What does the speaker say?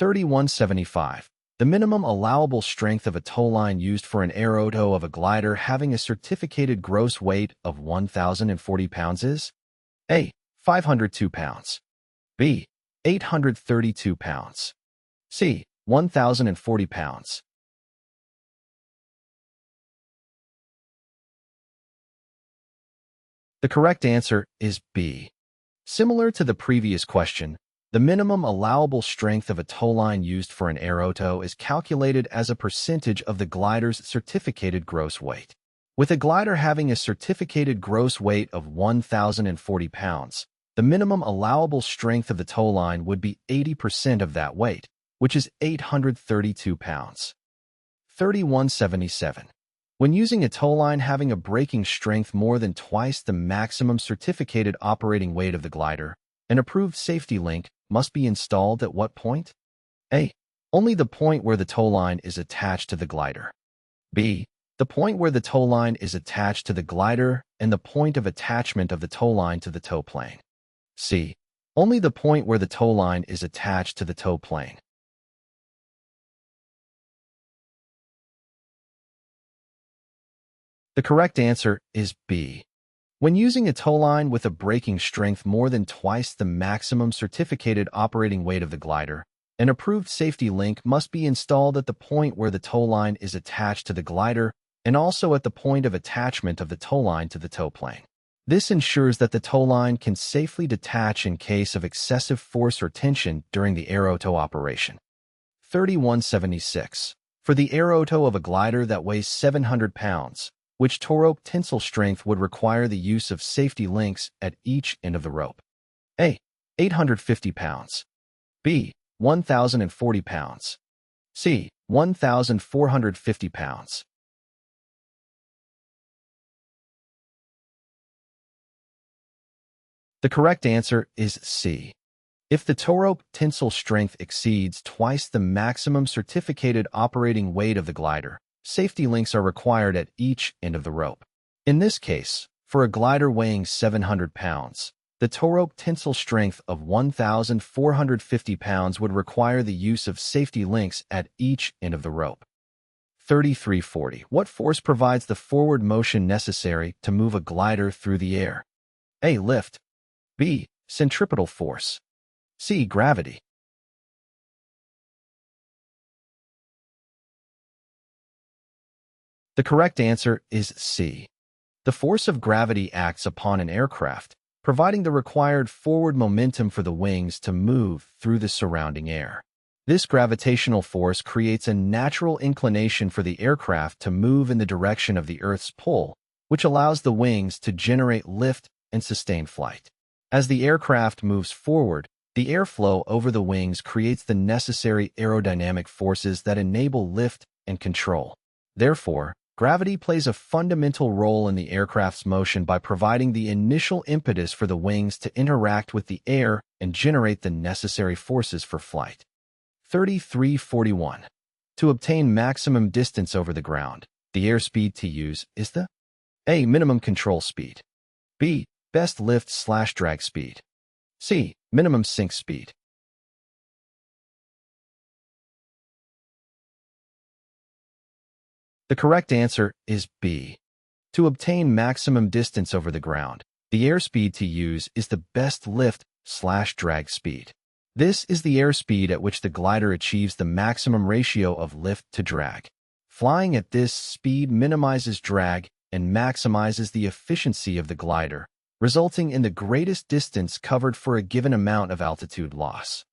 Q3175. The minimum allowable strength of a towline used for an Aerotow of a glider having a certificated gross weight of 1,040 pounds is A. 502 pounds. B. 832 pounds. C. 1,040 pounds. The correct answer is B. Similar to the previous question, the minimum allowable strength of a towline used for an Aerotow is calculated as a percentage of the glider's certificated gross weight. With a glider having a certificated gross weight of 1,040 pounds, the minimum allowable strength of the towline would be 80% of that weight, which is 832 pounds. Q3177. When using a towline having a braking strength more than twice the maximum certificated operating weight of the glider, an approved safety link must be installed at what point? A. Only the point where the towline is attached to the glider. B. The point where the towline is attached to the glider and the point of attachment of the towline to the tow plane. C. Only the point where the towline is attached to the tow plane. The correct answer is B. When using a towline with a braking strength more than twice the maximum certificated operating weight of the glider, an approved safety link must be installed at the point where the towline is attached to the glider and also at the point of attachment of the towline to the tow plane. This ensures that the towline can safely detach in case of excessive force or tension during the Aerotow operation. Q3176. For the Aerotow of a glider that weighs 700 pounds, which towrope tensile strength would require the use of safety links at each end of the rope. A. 850 pounds. B. 1,040 pounds. C. 1,450 pounds. The correct answer is C. If the towrope tensile strength exceeds twice the maximum certificated operating weight of the glider, safety links are required at each end of the rope. In this case, for a glider weighing 700 pounds, the towrope tensile strength of 1,450 pounds would require the use of safety links at each end of the rope. 3340. What force provides the forward motion necessary to move a glider through the air? A. Lift. B. Centripetal force. C. Gravity. The correct answer is C. The force of gravity acts upon an aircraft, providing the required forward momentum for the wings to move through the surrounding air. This gravitational force creates a natural inclination for the aircraft to move in the direction of the Earth's pull, which allows the wings to generate lift and sustain flight. As the aircraft moves forward, the airflow over the wings creates the necessary aerodynamic forces that enable lift and control. Therefore, gravity plays a fundamental role in the aircraft's motion by providing the initial impetus for the wings to interact with the air and generate the necessary forces for flight. 3341. To obtain maximum distance over the ground, the airspeed to use is the A. Minimum control speed. B. Best lift/drag speed. C. Minimum sink speed. The correct answer is B. To obtain maximum distance over the ground, the airspeed to use is the best lift/drag speed. This is the airspeed at which the glider achieves the maximum ratio of lift to drag. Flying at this speed minimizes drag and maximizes the efficiency of the glider, resulting in the greatest distance covered for a given amount of altitude loss.